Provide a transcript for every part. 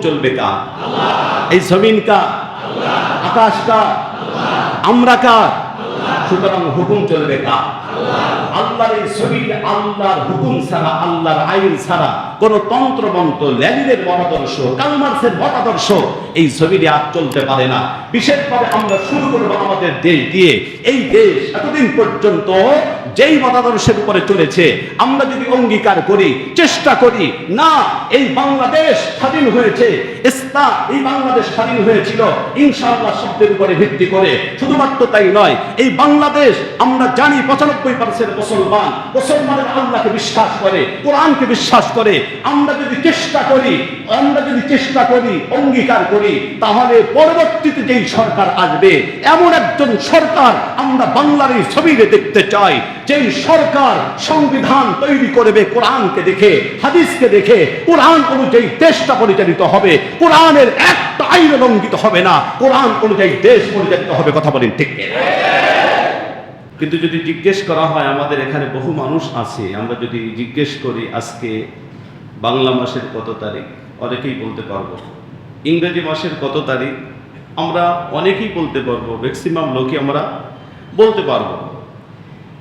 চলবে কার? এই জমিন কার? আকাশ কার? আমরা কার? সুতরাং হুকুম চলবে কার? আল্লাহর এই জমিন আল্লাহর হুকুম ছাড়া, আল্লাহর আইন ছাড়া কোন তন্ত্রমন্ত্র, লেনিনের মতাদর্শ, কার্ল মার্ক্সের মতাদর্শ এই জমিনে আর চলতে পারে না। বিশেষভাবে আমরা শুরু করব আমাদের দেশ দিয়ে। এই দেশ এতদিন পর্যন্ত যেই মতাদর্শের উপরে চলেছে, আমরা যদি অঙ্গীকার করি, চেষ্টা করি, না এই বাংলাদেশ স্বাধীন হয়েছে, ইসলাম এই বাংলাদেশ স্বাধীন হয়েছিল ইনশাআল্লাহ শব্দের উপরে ভিত্তি করে। শুধুমাত্র তাই নয়, এই বাংলাদেশ আমরা জানি 95% মুসলমানের আল্লাহকে বিশ্বাস করে, কোরআনকে বিশ্বাস করে। আমরা যদি চেষ্টা করি, অঙ্গীকার করি, তাহলে পরবর্তীতে যেই সরকার আসবে, এমন একজন সরকার আমরা বাংলার এই ছবিতে দেখতে চাই, যেই সরকার সংবিধান তৈরি করবে কোরআনকে দেখে, হাদিসকে দেখে, কোরআন অনুযায়ী দেশটা পরিচালিত হবে, কোরআনের একটা আইন লঙ্ঘিত হবে না, কোরআন অনুযায়ী দেশ পরিচালিত হবে। কথা বলেন ঠিক কিনা? কিন্তু যদি জিজ্ঞেস করা হয়, আমাদের এখানে বহু মানুষ আছে, আমরা যদি জিজ্ঞেস করি আজকে বাংলা মাসের কত তারিখ, অনেকেই বলতে পারবো। ইংরেজি মাসের কত তারিখ, আমরা অনেকেই বলতে পারবো, ম্যাক্সিমাম লোকই আমরা বলতে পারবো।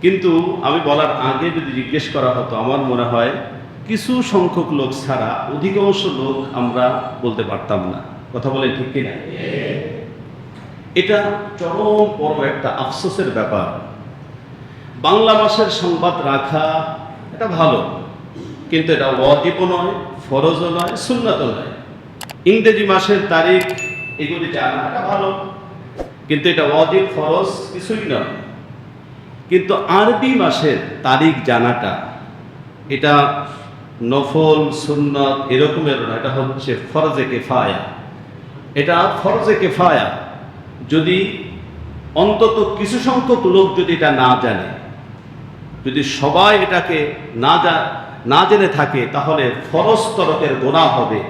কিন্তু আমি বলার আগে যদি জিজ্ঞেস করা হতো, আমার মনে হয় কিছু সংখ্যক লোক ছাড়া অধিকাংশ লোক আমরা বলতে পারতাম না। কথা বলে ঠিক কিনা? এটা চরম বড় একটা আফসোসের ব্যাপার। বাংলা মাসের সংবাদ রাখা এটা ভালো, কিন্তু এটা ওয়াজিবও নয়, ফরজও নয়, সুন্নাতও নয়। ইংরেজি মাসের তারিখ এগুলি জানা এটা ভালো, কিন্তু এটা ওয়াজিব ফরজ কিছুই নয়। কিন্তু আরবি মাসের তারিখ জানাটা এটা নফল সুন্নাত এরকমের না, এটা হচ্ছে ফরজে কিফায়া। এটা ফরজে কিফায়া। যদি অন্তত কিছু সংখ্যক লোক যদি এটা না জানে, যদি সবাই এটাকে না জেনে থাকে, তাহলে ফরজ তরকের গুনাহ হবে।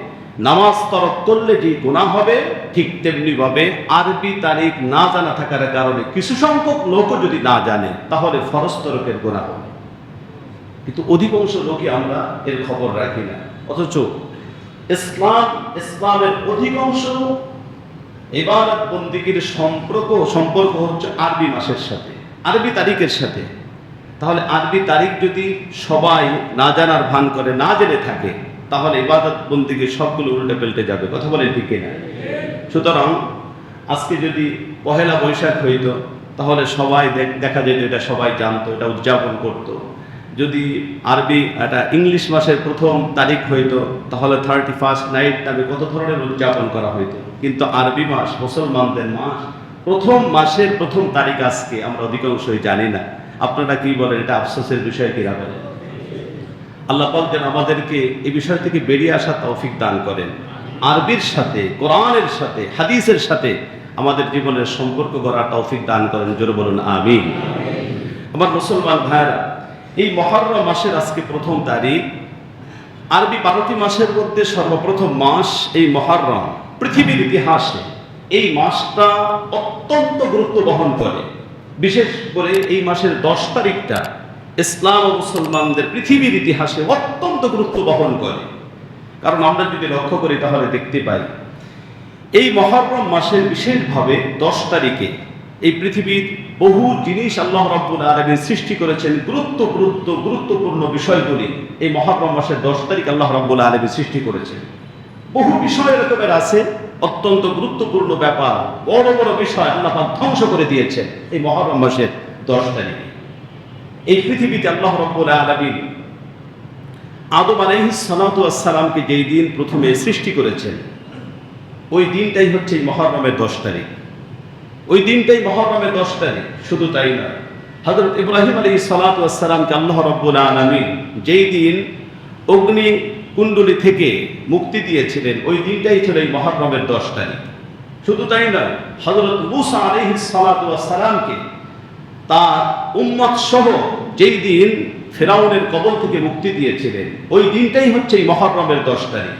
নামাজ তরক করলে যে গুনাহ হবে, ঠিক তেমনি ভাবে আরবি তারিখ না জানা থাকার কারণে কিছু সংখ্যক লোকও যদি না জানে, তাহলে ফরজ তরকের গুনাহ হবে। কিন্তু অধিকাংশ লোকই আমরা এর খবর রাখি না। অথচ ইসলামের অধিকাংশ ইবাদত বন্দেগীর সম্পর্ক হচ্ছে আরবি মাসের সাথে, আরবি তারিখের সাথে। তাহলে আরবি তারিখ যদি সবাই না জানার ভান করে, না জেনে থাকে, তাহলে ইবাদত বন্দেগী সবগুলো উল্টে পাল্টে যাবে। কথা বলেন ঠিক কিনা? সুতরাং আজকে যদি পহেলা বৈশাখ হইতো, তাহলে সবাই দেখা যেত, এটা সবাই জানতো, এটা উদযাপন করত। যদি আরবি এটা ইংলিশ মাসের প্রথম তারিখ হইতো, তাহলে 31st নাইট নামে কত ধরনের উদযাপন করা হইতো। কিন্তু আরবি মাস, মুসলমানদের মাস, প্রথম মাসের প্রথম তারিখ আজকে আমরা অধিকাংশই জানি না। আপনারা কি বলেন? এটা আফসোসের বিষয় কিনা বলেন? আল্লাহ পাক যেন আমাদেরকে এই বিষয় থেকে বেরিয়ে আসার তৌফিক দান করেন। আরবির সাথে, কোরআনের সাথে, হাদিসের সাথে আমাদের জীবনের সম্পর্ক গড়ার তৌফিক দান করেন। জোরে বলুন আমিন। আমার মুসলমান ভাইরা, এই মুহররম মাসের আজকে প্রথম তারিখ। আরবি 12টি মাসের মধ্যে সর্বপ্রথম মাস এই মুহররম। পৃথিবীর ইতিহাসে এই মাসটা অত্যন্ত গুরুত্ব বহন করে। বিশেষ করে এই মাসের 10 তারিখটা ইসলাম ও মুসলমানদের পৃথিবীর ইতিহাসে অত্যন্ত গুরুত্ব বহন করে। কারণ আমরা যদি লক্ষ্য করি, তাহলে দেখতে পাই এই মুহররম মাসের বিশেষভাবে 10 তারিখে এই পৃথিবীর বহু জিনিস আল্লাহ রাব্বুল আলামিন সৃষ্টি করেছেন। গুরুত্বপূর্ণ বিষয়গুলি এই মুহররম মাসের 10 তারিখ আল্লাহ রাব্বুল আলামিন সৃষ্টি করেছেন। বহু বিষয় এরকমের আছে, অত্যন্ত গুরুত্বপূর্ণ ব্যাপার, বড় বড় বিষয় আল্লাহ পাক ধ্বংস করে দিয়েছেন এই মুহররম মাসের 10 তারিখে। এই পৃথিবীতে আল্লাহ রাব্বুল আলামিন আদম আলাইহিস সালাতু ওয়াস সালামকে যেই দিন প্রথমে সৃষ্টি করেছেন, ওই দিনটাই হচ্ছে এই মুহররমের 10 তারিখ। ওই দিনটাই মুহররমের 10 তারিখ। শুধু তাই না, হযরত ইব্রাহিম আলাইহিস সালাতু ওয়াস সালামকে আল্লাহ রাব্বুল আলামিন যেই দিন অগ্নি কুণ্ডলী থেকে মুক্তি দিয়েছিলেন, ওই দিনটাই ছিল এই মুহররমের 10 তারিখ। শুধু তাই না, হযরত মূসা আলাইহিস সালাতু ওয়াস সালামকে তার উম্মত সহ যেই দিন ফিরাউনের কবল থেকে মুক্তি দিয়েছিলেন, ওই দিনটাই হচ্ছে এই মুহররমের 10 তারিখ।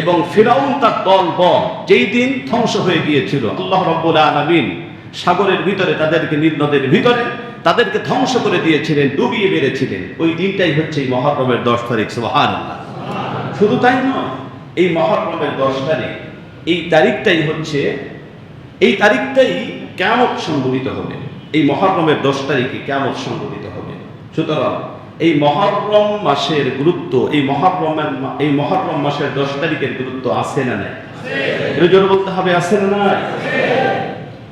এবং ফিরাউন তার দলবল যেই দিন ধ্বংস হয়ে গিয়েছিল, আল্লাহ রাব্বুল আলামিন সাগরের ভিতরে, তাদেরকে নীল নদের ভিতরে তাদেরকে ধ্বংস করে দিয়েছিলেন, ডুবিয়ে মেরেছিলেন, ওই দিনটাই হচ্ছে এই মুহররমের 10 তারিখ। সুবহানাল্লাহ। শুধু তাই নয়, এই মুহররমের 10 তারিখ, এই তারিখটাই কিয়ামত সংঘটিত হবে। এই মুহররমের 10 তারিখে কিয়ামত সংঘটিত হবে। সুতরাং এই মুহররম মাসের গুরুত্ব, এই মুহররম মাসের 10 তারিখের গুরুত্ব আছে না নাই? এটা জোরে বলতে হবে, আছে না নাই?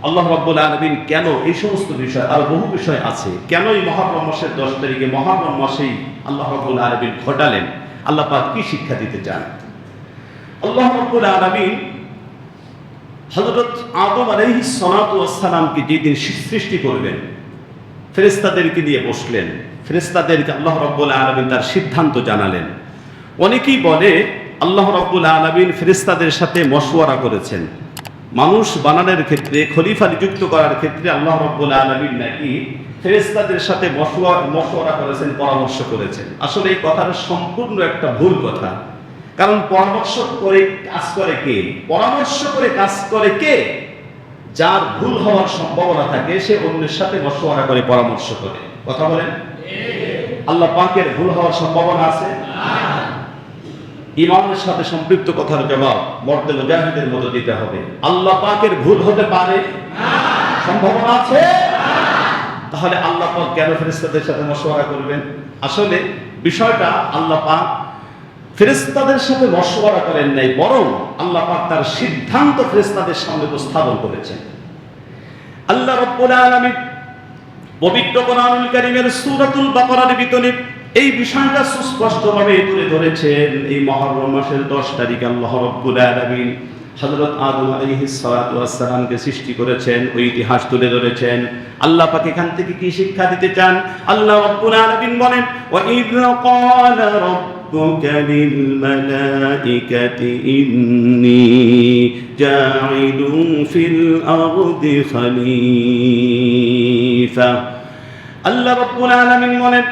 আল্লাহ রাব্বুল আলামিন কেন এই সমস্ত বিষয় আর বহু বিষয় আছে, কেন এই মুহররম মাসের 10 তারিখে মুহররম মাসেই আল্লাহ রাব্বুল আলামিন ঘটালেন, আল্লাহ পাক কি শিক্ষা দিতে চান? আল্লাহ রাব্বুল আলামিন হযরত আদম আলাইহিস সালাতু ওয়াস সালামকে যেদিন সৃষ্টি করবেন, ফেরেশতাদেরকে নিয়ে বসলেন, ফেরেশতাদেরকে আল্লাহ রাব্বুল আলামিন তার সিদ্ধান্ত জানালেন। অনেকেই বলে আল্লাহ রাব্বুল আলামিন ফেরেশতাদের সাথে মশওয়ারা করেছেন। মানুষ বানানোর ক্ষেত্রে, খলিফা নিযুক্ত করার ক্ষেত্রে আল্লাহ রাব্বুল আলামিন নাকি ফেরেশতাদের সাথে মশওয়ারা করেছেন, পরামর্শ করেছেন। আসলে এই কথাটা সম্পূর্ণ একটা ভুল কথা। কারণ পরামর্শ করে কাজ করে কে? পরামর্শ করে কাজ করে কে? যার ভুল হওয়ার সম্ভাবনা থাকে সে অন্যের সাথে মশওয়ারা করে, পরামর্শ করে। কথা বলেন? আল্লাহ পাকের ভুল হওয়ার সম্ভাবনা আছে? ইমানের সাথে সম্পৃক্ত কথার জবাব মর্দে মুজাহিদের মতো দিতে হবে। আল্লাহ পাকের ভুল হতে পারে না, সম্ভাবনা আছে। তাহলে আল্লাহ পাক কেন ফেরেশতাদের সাথে মশওয়ারা করবেন? আসলে বিষয়টা আল্লাহ পাক ফেরেশতাদের সাথে মশওয়ারা করেন নাই, বরং আল্লাহ পাক তার সিদ্ধান্ত ফেরেশতাদের সামনে উপস্থাপন করেছেন। আল্লাহ রাব্বুল আলামিন পবিত্র কোরআনুল কারীমের সূরাতুল বাকারার ভিতরে এই বিষয়টা সুস্পষ্টভাবে তুলে ধরেছেন। এই মুহররম মাসের 10 তারিখ আল্লাহ রাব্বুল আলামিন হযরত আদম আলাইহিস সালাতু ওয়াস সালামকে সৃষ্টি করেছেন, ওই ইতিহাস তুলে ধরেছেন। আল্লাহ পাক এখান থেকে কি শিক্ষা দিতে চান? আল্লাহ রাব্বুল আলামিন বলেন, ওয়া ইয ক্বালা রাব্বুকা লিল মালাইকাতি ইন্নী জাঈলুন ফিল আরদি খলিফা। আল্লাহ রাব্বুল আলামিন বলেন,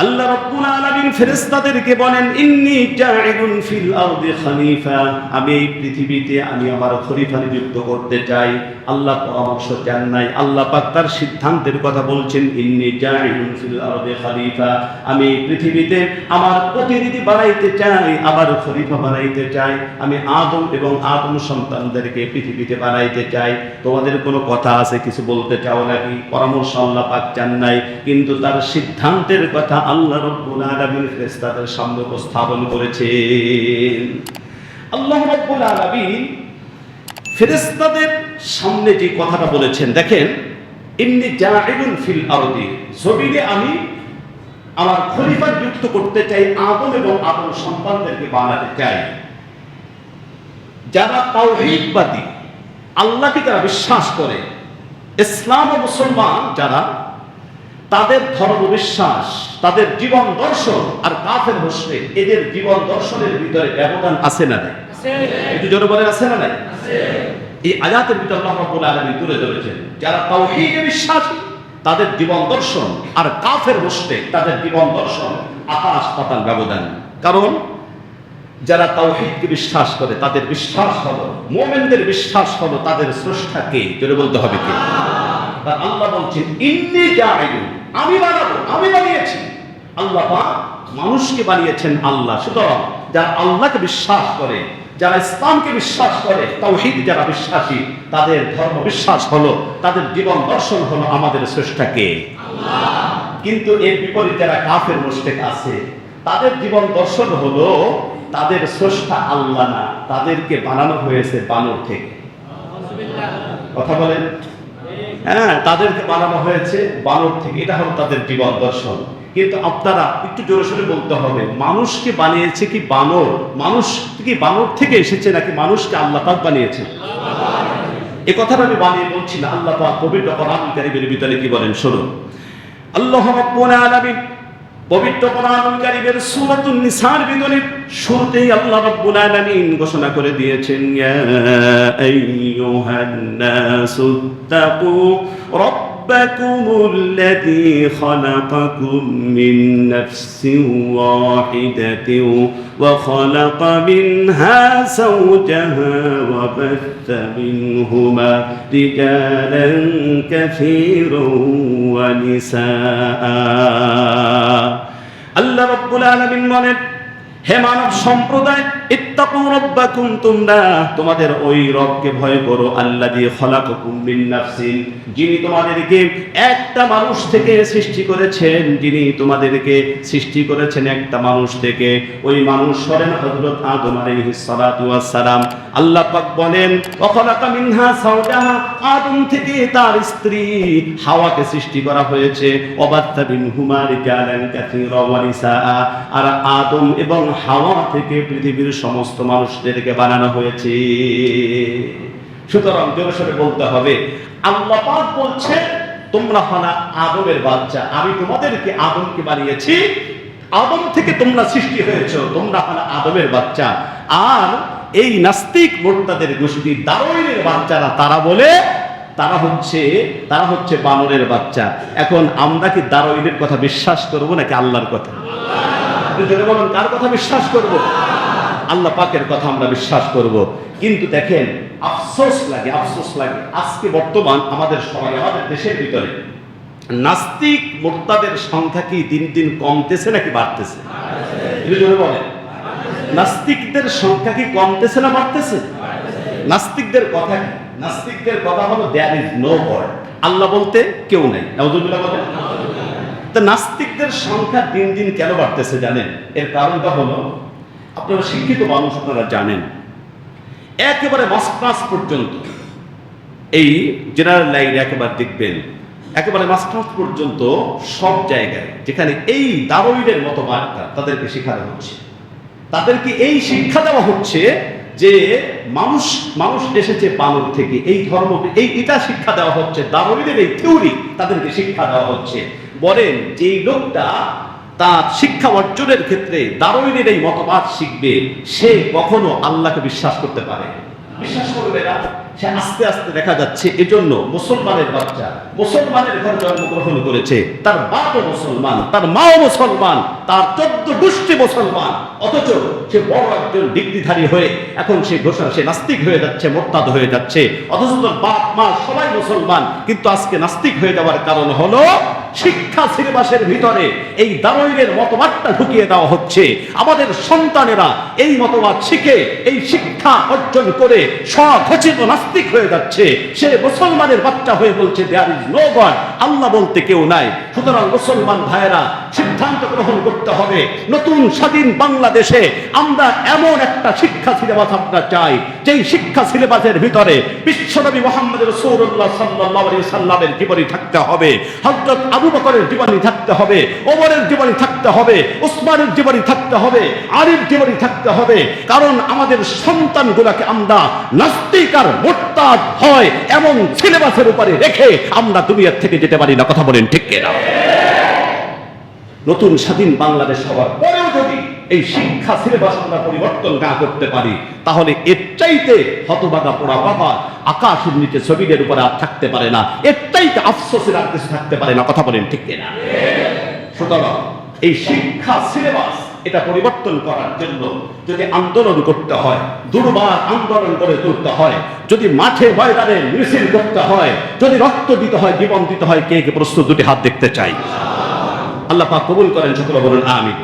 আল্লাহ রাব্বুল আলামিন ফেরেশতাদেরকে বলেন, ইন্নী জাঈলুন ফিল আরদি খলিফা, আমি এই পৃথিবীতে আমি আমার খলিফা নিযুক্ত করতে চাই। আল্লাহ পরামর্শ চান নাই, আল্লাহ পাক তার সিদ্ধান্তের কথা বলছেন, ইন্নী জাঈলুন ফিল আরদি খলিফা, আমি এই পৃথিবীতে আমার প্রতিনিধি বানাইতে চাই, আমার খলিফা বানাইতে চাই। আমি আদম এবং আদম সন্তানদেরকে পৃথিবীতে বানাইতে চাই। তোমাদের কোনো কথা আছে, কিছু বলতে চাও নাকি? পরামর্শ আল্লাহ পাক চান নাই, কিন্তু তার সিদ্ধান্তের কথা আল্লাহ রাব্বুল আলামিন ফেরেশতাদের সামনে উপস্থাপন করেছেন। আল্লাহ রাব্বুল আলামিন ফেরেশতাদের সামনে যে কথাটা বলেছেন, দেখেন, ইন্নী জাঈলুন ফিল আরদি, জমিনে আমি আমার খলিফা নিযুক্ত করতে চাই, আদম এবং আদম সন্তানদেরকে বানাতে চাই। যারা তাওহীদবাদী, আল্লাহকে যারা বিশ্বাস করে, ইসলাম ও মুসলমান যারা, তাদের ধর্ম বিশ্বাস, তাদের জীবন দর্শন আর কাফের মুশরিক, এদের জীবন দর্শনের ভিতরে ব্যবধান আছে না নাই? একটু জোরে বলেন, আছে না নাই? এই আয়াতের ভিতরে আল্লাহ রাব্বুল আলামিন তুলে ধরেছেন, যারা তাওহীদে বিশ্বাসী তাদের জীবন দর্শন আর কাফের মুশরিক তাদের জীবন দর্শন আকাশ পাতাল ব্যবধান। কারণ যারা তাওহীদকে বিশ্বাস করে তাদের বিশ্বাস হলো, মুমিনদের বিশ্বাস হলো তাদের স্রষ্টা কে? জোরে বলতে হবে কে? আল্লাহ বলছেন, ইন্নী জাঈলুন, আমি বানাবো, আমি বানিয়েছি। আল্লাহ পাক মানুষকে বানিয়েছেন আল্লাহ। সুতরাং যারা আল্লাহকে বিশ্বাস করে, যারা ইসলামকে বিশ্বাস করে, তাওহীদ যারা বিশ্বাসী, তাদের ধর্ম বিশ্বাস হলো, তাদের জীবন দর্শন হলো আমাদের স্রষ্টা কে? আল্লাহ। কিন্তু এর বিপরীতে যারা কাফের মুশরিক আছে, তাদের জীবন দর্শন হলো তাদের স্রষ্টা আল্লাহ না, তাদেরকে বানানো হয়েছে বানর থেকে। কথা বলেন? হ্যাঁ, তাদেরকে বানানো হয়েছে বানর থেকে, এটা হলো তাদের জীবন দর্শন। কিন্তু আপনারা একটু জোরে সোরে বলতে হবে, মানুষকে বানিয়েছে কি বানর? মানুষ কি বানর থেকে এসেছে নাকি মানুষকে আল্লাহ পাক বানিয়েছে? এই কথাটা আমি বানিয়ে বলছি না, আল্লাহ পাক পবিত্র কোরআনুল কারীমের ভিতরে কি বলেন শুনুন। আল্লাহ রাব্বুল আলামিন পবিত্র কোরআনুল কারীমের সূরাতুন নিসার ভিতরে শুরুতেই আল্লাহ রাব্বুল আলামিন ঘোষণা করে দিয়েছেন, ইয়া আইয়ুহান নাসুত্তাকু রাব্বাকুমুল্লাযী খালাকাকুম মিন নাফসিন ওয়াহিদাতিন ওয়া খালাকা মিনহা যাওজাহা ওয়া বাথা মিনহুমা রিজালান কাসীরান ওয়া নিসাআ। আল্লাহ রাব্বুল আলামিন বলেন, হে মানব সম্প্রদায়, ইত্তাকু রাব্বাকুম, তোমরা তোমাদের ওই রবকে ভয় করো, আল্লাযী খলাকাকুম মিন নাফসিন, যিনি তোমাদেরকে একটা মানুষ থেকে সৃষ্টি করেছেন, যিনি তোমাদেরকে সৃষ্টি করেছেন একটা মানুষ থেকে। ওই মানুষ হলেন হযরত আদম আলাইহিস সালাতু ওয়াস সালাম। আল্লাহ পাক বলেন ওয়া খলাকা মিনহা যাওজাহা, আদম থেকে তার স্ত্রী হাওয়াকে সৃষ্টি করা হয়েছে। ওয়া বাত্তা মিনহুমা রিজালান কাসীরা ওয়া নিসাআ, আর আদম এবং হাওয়া থেকে পৃথিবীর সমস্ত মানুষদেরকে বানানো হয়েছে। সুতরাং জোরে বলতে হবে, আল্লাহ পাক বলছে তোমরা হলা আদমের বাচ্চা, আমি তোমাদেরকে আদমকে বানিয়েছি, আদম থেকে তোমরা সৃষ্টি হয়েছো, তোমরা হলা আদমের বাচ্চা। আর এই নাস্তিক মুরতাদের গোষ্ঠী দারওয়িনের বাচ্চারা তারা বলে তারা হচ্ছে বানরের বাচ্চা। এখন আমরা কি দারওয়িনের কথা বিশ্বাস করব নাকি আল্লাহর কথা? যদি বলেন কার কথা বিশ্বাস করব? আল্লাহ পাকের কথা আমরা বিশ্বাস করব। কিন্তু দেখেন আফসোস লাগে আজকে বর্তমান আমাদের সমাজে, আমাদের দেশের ভিতরে নাস্তিক মুরতাদের সংখ্যা কি দিন দিন কমতেছে নাকি বাড়তেছে? বলেন, নাস্তিকদের সংখ্যা কি কমতেছে না বাড়তেছে? নাস্তিকদের কথা কি? নাস্তিকদের কথা হলো দেয়ার ইজ নো গড, আল্লাহ বলতে কেউ নাই। নাউযুবিল্লাহ বলেন। তা নাস্তিকদের সংখ্যা দিন দিন কেন বাড়তেছে জানেন? এর কারণটা হলো, আপনারা শিক্ষিত মানুষ, আপনারা জানেন একেবারে মাস্টার্স পর্যন্ত, এই জেনারেল লাইন একেবারে দেখবেন একেবারে মাস্টার্স পর্যন্ত সব জায়গায় যেখানে এই দারওয়িনের মতবাদটা তাদেরকে শেখানো হচ্ছে, তাদেরকে এই শিক্ষা দেওয়া হচ্ছে যে মানুষ এসেছে বানর থেকে, এই ধর্ম, এটা শিক্ষা দেওয়া হচ্ছে, দারওয়িনের এই থিওরি তাদেরকে শিক্ষা দেওয়া হচ্ছে। বলেন যে এই লোকটা তার শিক্ষা অর্জনের ক্ষেত্রে দারওয়িনের এই মতবাদ শিখবে, সে কখনো আল্লাহকে বিশ্বাস করতে পারে? বিশ্বাস করবে না। সে আস্তে আস্তে দেখা যাচ্ছে, এজন্য মুসলমানের বাচ্চা মুসলমানের ঘরে জন্মগ্রহণ করেছে, তার বাপও মুসলমান, তার মাও মুসলমান, তার 14 গোষ্ঠী মুসলমান, অথচ সে বড় একজন ডিগ্রিধারী হয়ে এখন সে ঘোষণা, সে নাস্তিক হয়ে যাচ্ছে, মোরতাদ হয়ে যাচ্ছে। অথচ তার বাপ মা সবাই মুসলমান, কিন্তু আজকে নাস্তিক হয়ে যাওয়ার কারণ হলো শিক্ষা সিলেবাসের ভিতরে এই দারওয়িনের মতবাদটা ঢুকিয়ে দেওয়া হচ্ছে। আমাদের সন্তানেরা এই মতবাদ শিখে, এই শিক্ষা অর্জন করে স্বঘোষিত নাস্তিক হয়ে যাচ্ছে। সে মুসলমানের বাচ্চা হয়ে বলছে দেয়ার ইজ নো গড, আল্লাহ বলতে কেউ নাই। সুতরাং মুসলমান ভাইয়েরা সিদ্ধান্ত গ্রহণ করতে হবে, নতুন স্বাধীন বাংলাদেশে আমরা এমন একটা শিক্ষা সিলেবাস আমরা চাই, যেই শিক্ষা সিলেবাসের ভিতরে বিশ্বনবী মুহাম্মদ রাসূলুল্লাহ সাল্লাল্লাহু আলাইহি সাল্লামের জীবনী থাকতে হবে, হযরত আবু বকরের জীবনী থাকতে হবে, ওমরের জীবনী থাকতে হবে, উসমানের জীবনী থাকতে হবে, আলীর জীবনী থাকতে হবে। কারণ আমাদের সন্তানগুলোকে আমরা নাস্তিক আর মুরতাদ হয় এমন সিলেবাসের উপরে রেখে আমরা দুনিয়া থেকে যেতে পারি না। কথা বলেন ঠিক কিনা? নতুন স্বাধীন বাংলাদেশ হওয়ার পরেও যদি এই শিক্ষা সিলেবাস আমরা পরিবর্তন না করতে পারি, তাহলে এর চাইতে হতভাগা পোড়া বাবা আকাশের নিচে জমিনের উপরে আর থাকতে পারে না, এর চাইতে আফসোসের আর কিছু থাকতে পারে না। কথা বলেন ঠিক কিনা? সুতরাং এই শিক্ষা সিলেবাস এটা পরিবর্তন করার জন্য যদি আন্দোলন করতে হয়, দুর্বার আন্দোলন করে তুলতে হয়, যদি মাঠে ময়দানে মিছিল করতে হয়, যদি রক্ত দিতে হয়, জীবন দিতে হয়, কে কে প্রস্তুত? দুটি হাত দেখতে চাই। আল্লাহ পাক কবুল করেন, সকলে বলুন আমিন।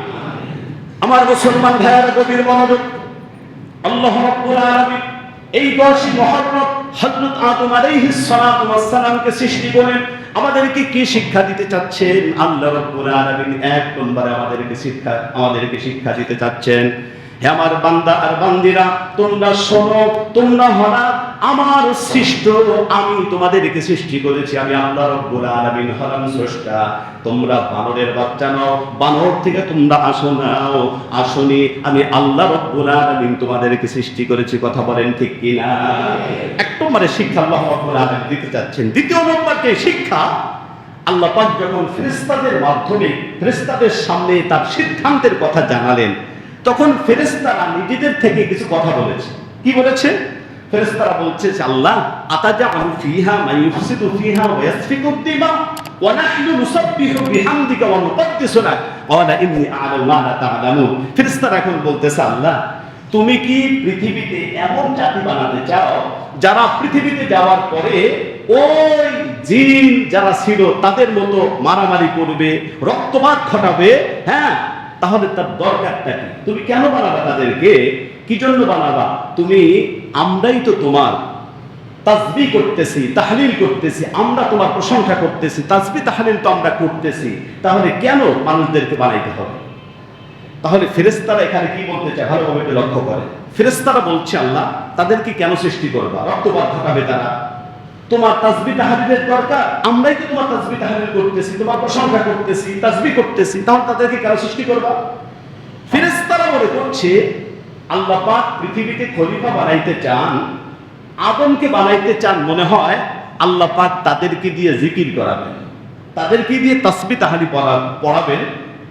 আমার মুসলমান ভাইয়েরা গভীর মনোযোগ। আল্লাহ রাব্বুল আলামিন এই 10 মুহররম হযরত আদম আলাইহিস সালাতু ওয়াস সালামকে সৃষ্টি করেন আমাদেরকে কি শিক্ষা দিতে চাচ্ছেন? আল্লাহ রাব্বুল আলামিন এক নম্বরে আমাদেরকে শিক্ষা দিতে চাচ্ছেন, হে আমার বান্দা আর বান্দিরা, তোমরা শোনো, তোমরা হলা আমার সৃষ্ট, আমি তোমাদেরকে সৃষ্টি করেছি, আমি আল্লাহ রাব্বুল আলামিন হলাম স্রষ্টা। তোমরা বানরের বাচ্চা নাও, বানর থেকে তোমরা আসনি, আমি আল্লাহ রাব্বুল আলামিন তোমাদেরকে সৃষ্টি করেছি। কথা বলেন ঠিক কিনা? এক নম্বরে শিক্ষা আল্লাহ রাব্বুল আলামিন দিতে চাচ্ছেন। দ্বিতীয় নম্বর যে শিক্ষা, আল্লাহ পাক যখন ফেরেশতাদের মাধ্যমে ফেরেশতাদের সামনে তার সিদ্ধান্তের কথা জানালেন, তখন ফেরেশতারা নিজেদের থেকে কিছু কথা বলেছে। কি বলেছে? ফেরেশতারা বলছে যে আল্লাহ আতাজালু ফিহা মাইফসিদু ফিহা ওয়া ইয়াসফিকু দিমা ওয়া নাহনু নুসাব্বিহু বিহামদিকা ওয়া নুকদ্দিসু লাক ক্বালা ইন্নী আ'লামু মা লা তা'লামুন। ফেরেশতারা এখন বলতেছে, আল্লাহ তুমি কি পৃথিবীতে এমন জাতি বানাতে চাও যারা পৃথিবীতে যাওয়ার পরে ওই জিন যারা ছিল তাদের মতো মারামারি করবে, রক্তপাত ঘটাবে? হ্যাঁ, তাহলে তার দরকারটা কি? তুমি কেন বানাবে তাদেরকে? কি জন্য বানাবা? তুমি আমরাই তো তোমার তাসবিহ করতেছি, তাহলিল করতেছি, আমরা তোমার প্রশংসা করতেছি, তাসবিহ তাহলিল তো আমরা করতেছি, তাহলে কেন মানুষদেরকে বানাইতে হবে? তাহলে ফেরেশতারা এখানে কি বলতে চায় ভালোভাবে একটু লক্ষ্য করে। ফেরেশতারা বলছে আল্লাহ তাদেরকে কেন সৃষ্টি করবা? রক্তপাত ঘটাবে তারা, তোমার তাসবিহ তাহলিলের দরকার, আমরাই তো তোমার তাসবিহ তাহলিল করতেছি, তোমার প্রশংসা করতেছি, তাসবিহ করতেছি, তাহলে তাদেরকে কেন সৃষ্টি করবা? ফেরেশতারা মনে করছে আল্লাহ পাক পৃথিবীতে খলিফা বানাইতে চান, আদমকে বানাইতে চান, মনে হয় আল্লাহ পাক তাদেরকে দিয়ে জিকির করাবেন, তাদেরকে দিয়ে তাসবিহ তাহলিল পড়াবেন,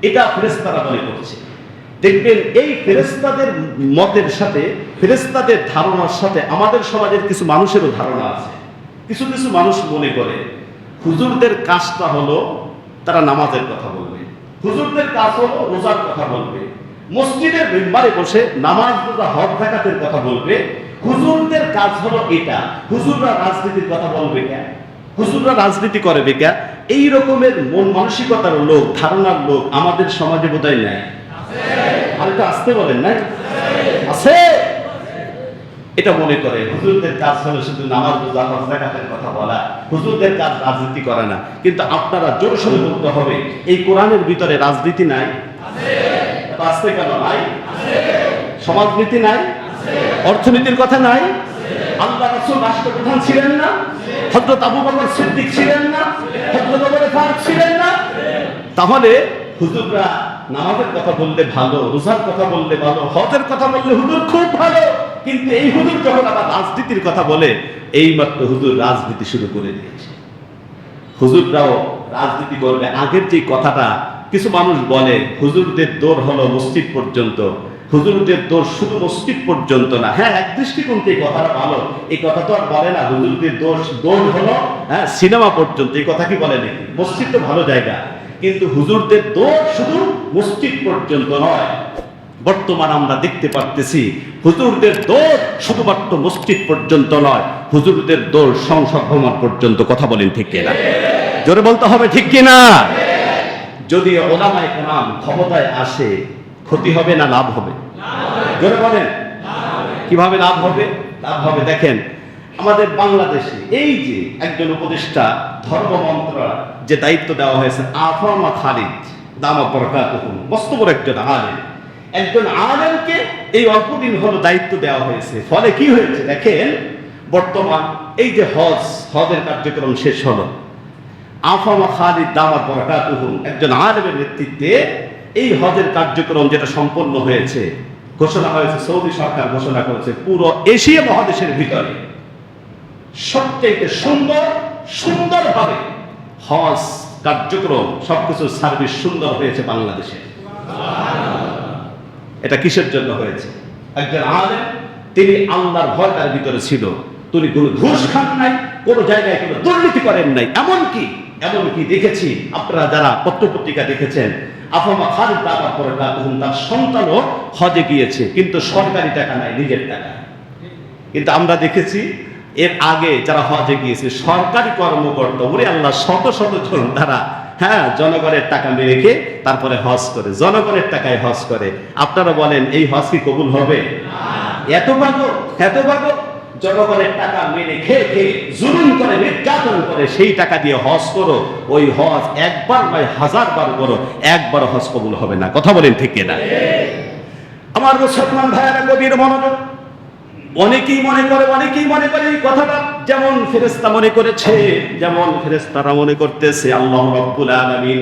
এটা ফেরেশতারা মনে করছে। দেখবেন এই ফেরেশতাদের মতের সাথে, ফেরেশতাদের ধারণার সাথে আমাদের সমাজের কিছু মানুষেরও ধারণা আছে। কিছু কিছু মানুষ মনে করে হুজুরদের কাজটা হলো তারা নামাজের কথা বলবে, হুজুরদের কাজ হলো রোজার কথা বলবে, মসজিদের মিম্বারে বসে নামাজ রোজা হজ যাকাতের কথা বলবে, হুজুরদের কাজ হলো এটা, হুজুররা রাজনীতির কথা বলবে কেন, হুজুররা রাজনীতি করবে কেন? এই রকমের মন মানসিকতার লোক, ধারণার লোক আমাদের সমাজে বোধহয় নাই। আর এটা আসতে বলেন নাই? আছে। এটা মনে করে হুজুরদের কাজ হলো শুধু নামাজ রোজা হজ যাকাতের কথা বলা, হুজুরদের কাজ রাজনীতি করে না। কিন্তু আপনারা জোরে সোরে বলতে হবে এই কোরআনের ভিতরে রাজনীতি নাই? আসতে কেন নাই? সমাজনীতি নাই? অর্থনীতির কথা নাই? আল্লাহ রাসূল রাষ্ট্রপ্রধান ছিলেন না? হযরত আবু বকর সিদ্দিক ছিলেন না? হযরত ওমর ফারুক ছিলেন না? তাহলে হুজুররা নামাজের কথা বললে ভালো, রোজার কথা বললে ভালো, হজের কথা বললে হুজুর খুব ভালো, কিন্তু এই হুজুর যখন আবার রাজনীতির কথা বলে, এইমাত্র হুজুর রাজনীতি শুরু করে দিয়েছে। হুজুররাও রাজনীতি করবে। আগের যে কথাটা কিছু মানুষ বলে হুজুরদের দৌড় হলো মসজিদ পর্যন্ত, হুজুরদের দৌড় শুধু মসজিদ পর্যন্ত না। হ্যাঁ, এক দৃষ্টিকোণ থেকে এই কথাটা ভালো, এই কথা তো আর বলে না হুজুরদের দৌড় হলো সিনেমা পর্যন্ত, এই কথা কি বলে নাকি? মসজিদ তো ভালো জায়গা, কিন্তু হুজুরদের দৌড় শুধু মসজিদ পর্যন্ত নয়। বর্তমান আমরা দেখতে পারতেছি হুজুরদের দৌড় শুধুমাত্র মসজিদ পর্যন্ত নয়, হুজুরদের দৌড় সংসদ ভবন পর্যন্ত। কথা বলেন ঠিক কিনা? জোরে বলতে হবে ঠিক কিনা? যদি ওলামায়ে কেরাম ক্ষমতায় আসে ক্ষতি হবে না লাভ হবে? জোরে বলেন। কিভাবে লাভ হবে? লাভ হবে দেখেন, আমাদের বাংলাদেশে এই যে একজন উপদেষ্টা ধর্ম মন্ত্রণালয় যে দায়িত্ব দেওয়া হয়েছে, আফামা খালিদ দামা বরকাতুহু, মস্ত বড় একজন আলেম, একজন আলেমকে এই অল্পদিন হলো দায়িত্ব দেওয়া হয়েছে। ফলে কি হয়েছে দেখেন, বর্তমান এই যে হজের কার্যক্রম শেষ হলো, আফামা খালিদ দামা বরকাতুহু একজন আলেমের নেতৃত্বে এই হজের কার্যক্রম যেটা সম্পন্ন হয়েছে, ঘোষণা হয়েছে, সৌদি সরকার ঘোষণা করেছে পুরো এশিয়া মহাদেশের ভিতরে সবচেয়ে সুন্দরভাবে হজ কার্যক্রম সবকিছু সার্ভিস সুন্দর হয়েছে বাংলাদেশে। এটা কিসের জন্য হয়েছে? একজন আলেম, তিনি আল্লাহর ভয় তার ভিতরে ছিল, তিনি কোনো ঘুষ খান নাই, কোনো জায়গায় কোনো দুর্নীতি করেন নাই। এমনকি দেখেছি, আপনারা যারা পত্রপত্রিকা দেখেছেন, আফামা খালিদ দামা বরকাতুহু তার সন্তানও হজে গিয়েছে, কিন্তু সরকারি টাকা নাই, নিজের টাকা। কিন্তু আমরা দেখেছি এর আগে যারা হজে গিয়েছে সরকারি কর্মকর্তা, ওরে আল্লাহ, শত শত জন তারা জনগণের টাকা মেরে খেয়ে তারপরে হজ করে, জনগণের টাকায় হজ করে। আপনারা বলেন এই হজ কি কবুল হবে? এত ভাগো জনগণের টাকা মেরে খেয়ে জুলুম করে, নির্যাতন করে, সেই টাকা দিয়ে হজ করো, ওই হজ একবার নয় 1000 বার করো, একবার হজ কবুল হবে না। কথা বলেন ঠিক কিনা? আমার মুসলমান ভাইয়েরা গভীর মনোযোগ। অনেকেই মনে করে এই কথাটা যেমন ফেরেশতা মনে করেছে, যেমন ফেরেশতারা মনে করতেছে আল্লাহ রাব্বুল আলামিন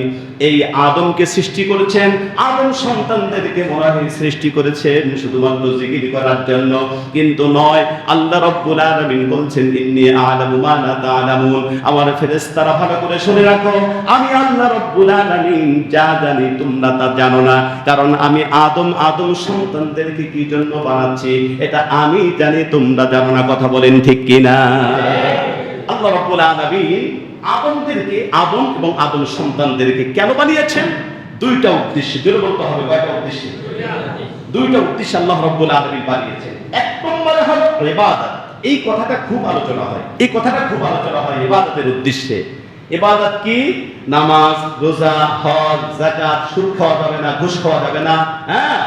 এই আদমকে সৃষ্টি করেছেন, আদম সন্তানদেরকে মনে হয় সৃষ্টি করেছেন শুধুমাত্র জিকির করার জন্য, কিন্তু নয়। আল্লাহ রাব্বুল আলামিন বলছেন ইন্নী আ'লামু মা লা তা'লামুন। আমার ফেরেশতারা ভালো করে শুনে রাখো, আমি আল্লাহ রাব্বুল আলামিন যা জানি তোমরা তা জানো না, কারণ আমি আদম সন্তানদেরকে কি জন্য বানাচ্ছি এটা আমি জানি, তোমরা জানো না। কথা বলেন ঠিক কিনা? আল্লাহ রাব্বুল আলামিন আদম এবং আদম সন্তানদেরকে কেন বানিয়েছেন? দুইটা উদ্দেশ্যে। জোরে বলতে হবে, কয়টা উদ্দেশ্যে? দুইটা উদ্দেশ্যে আল্লাহ রাব্বুল আলামিন বানিয়েছেন। এক নম্বরে হলো ইবাদত। এই কথাটা খুব আলোচনা হয় ইবাদতের উদ্দেশ্যে। ইবাদত কি? নামাজ, রোজা, হজ, যাকাত, সুদ খাওয়া যাবে না, ঘুষ খাওয়া যাবে না, হ্যাঁ,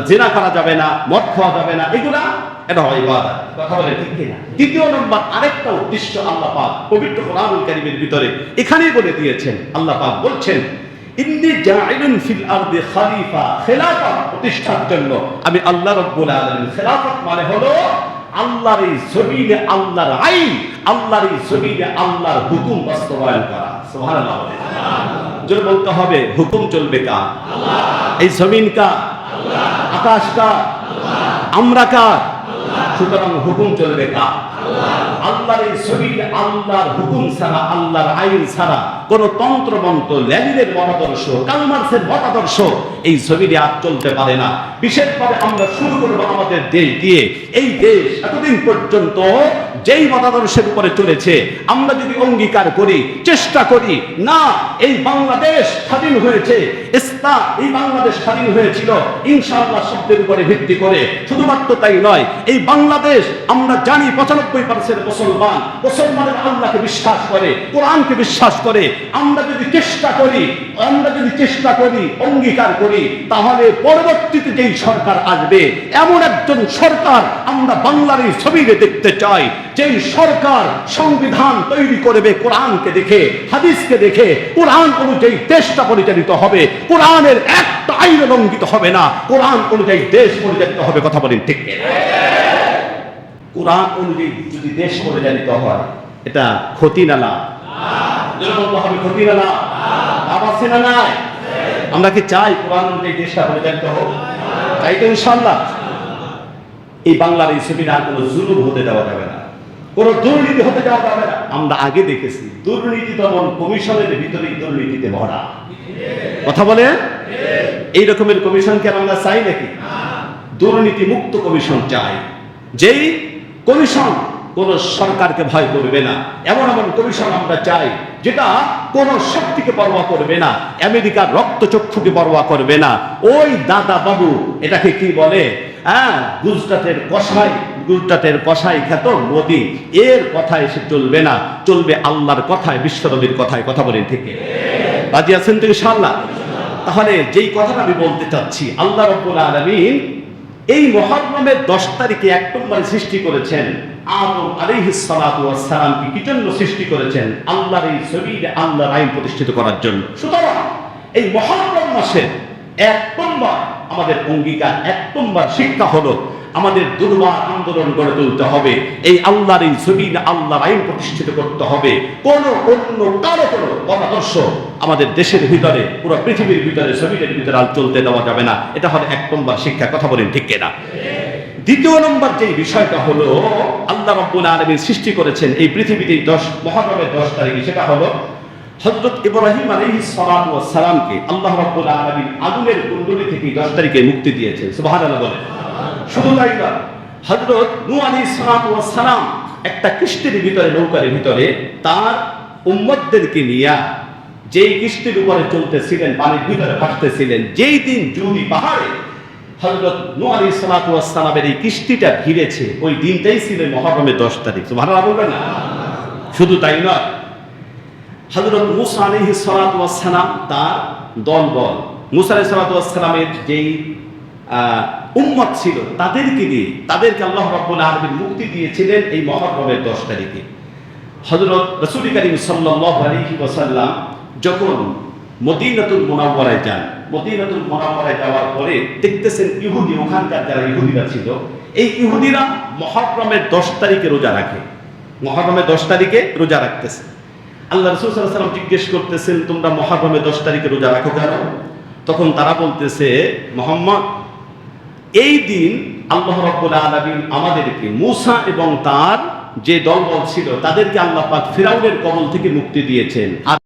জিনা করা যাবে না, মদ খাওয়া যাবে না, এগুলা এটা হয় ইবাদত। কথা বলে ঠিক কিনা? দ্বিতীয় নম্বর আরেকটা উদ্দেশ্য আল্লাহ পাক পবিত্র কোরআনুল কারীমের ভিতরে এখানেই বলে দিয়েছেন। আল্লাহ পাক বলছেন, ইন্নী জাইলুন ফিল আরদি খলিফা, খেলাফত প্রতিষ্ঠার জন্য আমি আল্লাহ রাব্বুল আলামিন। খেলাফত মানে হলো আল্লাহর এই জমিনে আল্লাহর আইন, আল্লাহর এই জমিনে আল্লাহর হুকুম বাস্তবায়ন করা। সুবহানাল্লাহ। জোরে বলতে হবে, হুকুম চলবে কার? আল্লাহ। এই জমিন কার? আল্লাহ। আকাশ কার? আল্লাহ। আমরা কার? আল্লাহ। সুতরাং হুকুম চলবে কার? আল্লাহ। আল্লাহর এই জমিনে আল্লাহর হুকুম ছাড়া, আল্লাহর আইন ছাড়া কোন তন্ত্রমন্ত্র, লেনিনের মতাদর্শ, কার্ল মার্ক্সের মতাদর্শ এই জমিনে আর চলতে পারে না। বিশেষভাবে আমরা শুরু করব আমাদের দেশ দিয়ে। এই দেশ এতদিন পর্যন্ত যেই মতাদর্শের উপরে চলেছে, আমরা যদি অঙ্গীকার করি, চেষ্টা করি, না এই বাংলাদেশ স্বাধীন হয়েছে, ইসলাম এই বাংলাদেশ স্বাধীন হয়েছিল ইনশাআল্লাহ শব্দের উপরে ভিত্তি করে। শুধুমাত্র তাই নয়, এই বাংলাদেশ আমরা জানি 95% মুসলমানের আল্লাহকে বিশ্বাস করে, কোরআনকে বিশ্বাস করে। আমরা যদি চেষ্টা করি, অঙ্গীকার করি, তাহলে পরবর্তীতে যেই সরকার আসবে, এমন একজন সরকার আমরা বাংলার এই ছবিতে দেখতে চাই, যেই সরকার সংবিধান তৈরি করবে কোরআনকে দেখে, হাদিসকে দেখে, কোরআন অনুযায়ী দেশটা পরিচালিত হবে, কোরআনের একটা আইন লঙ্ঘিত হবে না, কোরআন অনুযায়ী দেশ পরিচালিত হবে। কথা বলেন ঠিক কিনা? কোরআন অনুযায়ী যদি দেশ পরিচালিত হয়, এটা ক্ষতি না লাভ? ক্ষতি না লাভ? লাভ আছে না নাই? আমরা কি চাই কোরআন অনুযায়ী দেশটা পরিচালিত হোক? তাই তো ইনশাআল্লাহ। এই বাংলার এই ছবিটা আর কোনো জুলুম হতে দেওয়া যাবে না, কোনো দুর্নীতি হতে দেওয়া যাবে না। আমরা আগে দেখেছি দুর্নীতি দমন কমিশনের ভিতরেই দুর্নীতিতে ভরা। কথা বলে, এই রকমের কমিশনকে আমরা চাই নাকি? দুর্নীতি মুক্ত কমিশন চাই, যেই কমিশন কোন সরকারকে ভয় করবে না। এমন এমন কমিশন আমরা চাই যেটা কোন শক্তিকে পরোয়া করবে না, আমেরিকার রক্তচক্ষুকে পরোয়া করবে না। ওই দাদা বাবু এটাকে কি বলে, হ্যাঁ, গুজরাটের কসাই খ্যাত মোদি, এর কথায় সে চলবে না, চলবে আল্লাহর কথায়, বিশ্বনবীর কথায়। কথা বলেন ঠিক? রাজি আছেন তো ইনশাআল্লাহ? তাহলে যেই কথাটা আমি বলতে চাচ্ছি, আল্লাহ রাব্বুল আলামিন এই মুহররমের 10 তারিখে 1 নম্বরে সৃষ্টি করেছেন আদম আলাইহিস সালাতু ওয়াস সালামকে। কি জন্য সৃষ্টি করেছেন? আল্লাহর এই জমিনে আল্লাহর আইন প্রতিষ্ঠিত করার জন্য। সুতরাং এই মুহররম মাসের 1 নম্বর আমাদের অঙ্গীকার, 1 নম্বর শিক্ষা হলো আমাদের দুর্বার আন্দোলন গড়ে তুলতে হবে। এই আল্লাহর এই জমিনে আল্লাহর আইন প্রতিষ্ঠিত করতে হবে। কোন অন্য কারো কোনো মতাদর্শ আমাদের দেশের ভিতরে, পুরো পৃথিবীর ভিতরে, জমিনের ভিতরে আর চলতে দেওয়া যাবে না। এটা হলো 1 নম্বর শিক্ষা। কথা বলেন ঠিক কিনা? দ্বিতীয় নম্বর যে বিষয়টা হলো, আল্লাহ রাব্বুল আলামিন সৃষ্টি করেছেন এই পৃথিবীতে মুহররমের 10 তারিখে, সেটা হলো হযরত ইব্রাহিম আলাইহিস সালাতু ওয়াস সালামকে আল্লাহ রাব্বুল আলামিন আগুনের কুণ্ডলী থেকে 10 তারিখে মুক্তি দিয়েছেন। সুবহানাল্লাহ বলেন। শুধু তাই না, হযরত নূহ আলাইহিস সালাতু ওয়াস সালাম একটা কিস্তির ভিতরে, নৌকার ভিতরে তার উম্মতদেরকে নিয়ে যেই কিস্তির উপরে চলতেছিলেন, পানির ভিতরে ভাসতেছিলেন, যেই দিন জুদি পাহাড়ে হযরত নূহ আলাইহিস সালাতু ওয়াস সালামের এই কিস্তিটা ভিড়েছে, ওই দিনটাই ছিল মুহররমের 10 তারিখ। সুবহানাল্লাহ বলবেন না? শুধু তাই নয়, হযরত মূসা আলাইহিস সালাতু ওয়াস সালাম তার দলবল, মূসা আলাইহিস সালাতু ওয়াস সালামের যেই উম্মত ছিল তাদেরকে আল্লাহ রাব্বুল আলামিন মুক্তি দিয়েছিলেন এই মুহররমের 10 তারিখে। হযরত রাসূল করিম সাল্লাল্লাহু আলাইহি ওয়াসাল্লাম যখন মদিনাতুল মুনাওয়ারায় যান, মদিনাতুল মুনাওয়ারায় যাওয়ার পরে দেখতেছেন ইহুদি, ওখানকার যারা ইহুদিরা ছিল, এই ইহুদিরা মুহররমের 10 তারিখে রোজা রাখে। মুহররমের 10 তারিখে রোজা রাখতেছে। আল্লাহ রাসূল সাল্লাল্লাহু আলাইহি ওয়াসাল্লাম জিজ্ঞেস করতেছেন, তোমরা মুহররমের 10 তারিখে রোজা রাখো কেন? তখন তারা বলতেছে, মুহাম্মদ, এই দিন আল্লাহ রাব্বুল আলামিন আমাদেরকে, মূসা এবং তার যে দলবল ছিল তাদেরকে আল্লাহ পাক ফিরাউনের কবল থেকে মুক্তি দিয়েছেন। আর